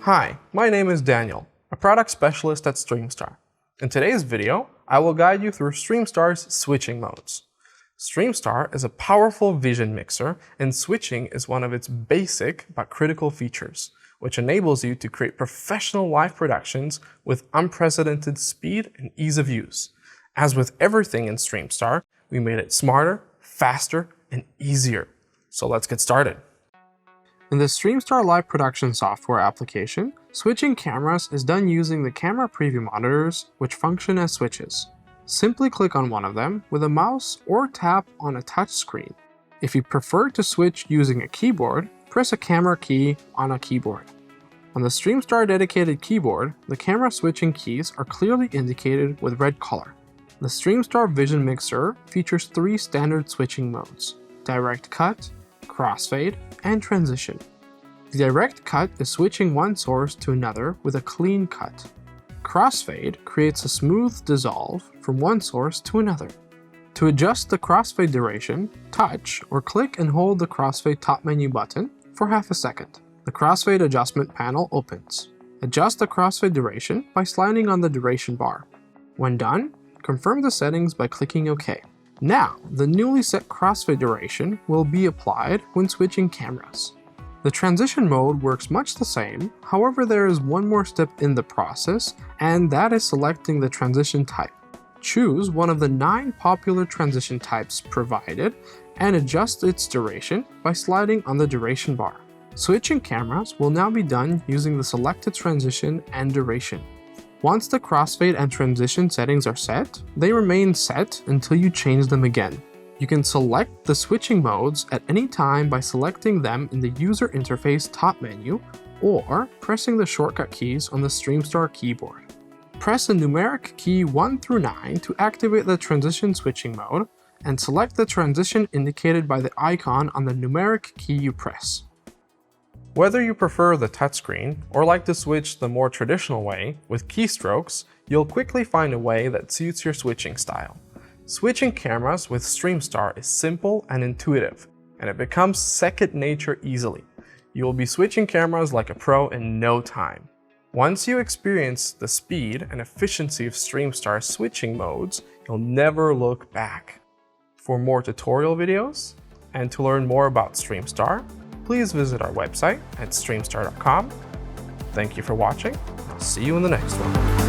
Hi, my name is Daniel, a product specialist at Streamstar. In today's video, I will guide you through Streamstar's switching modes. Streamstar is a powerful vision mixer, and switching is one of its basic but critical features, which enables you to create professional live productions with unprecedented speed and ease of use. As with everything in Streamstar, we made it smarter, faster, and easier. So let's get started. In the Streamstar live production software application, switching cameras is done using the camera preview monitors, which function as switches. Simply click on one of them with a mouse or tap on a touch screen. If you prefer to switch using a keyboard, press a camera key on a keyboard. On the Streamstar dedicated keyboard, the camera switching keys are clearly indicated with red color. The Streamstar Vision Mixer features 3 standard switching modes: Direct Cut, Crossfade, and Transition. The Direct Cut is switching one source to another with a clean cut. Crossfade creates a smooth dissolve from one source to another. To adjust the crossfade duration, touch or click and hold the crossfade top menu button for half a second. The crossfade adjustment panel opens. Adjust the crossfade duration by sliding on the duration bar. When done, confirm the settings by clicking OK. Now, the newly set crossfade duration will be applied when switching cameras. The transition mode works much the same, however there is one more step in the process, and that is selecting the transition type. Choose one of the 9 popular transition types provided and adjust its duration by sliding on the duration bar. Switching cameras will now be done using the selected transition and duration. Once the crossfade and transition settings are set, they remain set until you change them again. You can select the switching modes at any time by selecting them in the user interface top menu or pressing the shortcut keys on the Streamstar keyboard. Press the numeric key 1 through 9 to activate the transition switching mode, and select the transition indicated by the icon on the numeric key you press. Whether you prefer the touchscreen or like to switch the more traditional way with keystrokes, you'll quickly find a way that suits your switching style. Switching cameras with Streamstar is simple and intuitive, and it becomes second nature easily. You will be switching cameras like a pro in no time. Once you experience the speed and efficiency of Streamstar's switching modes, you'll never look back. For more tutorial videos and to learn more about Streamstar, please visit our website at streamstar.com. Thank you for watching. See you in the next one.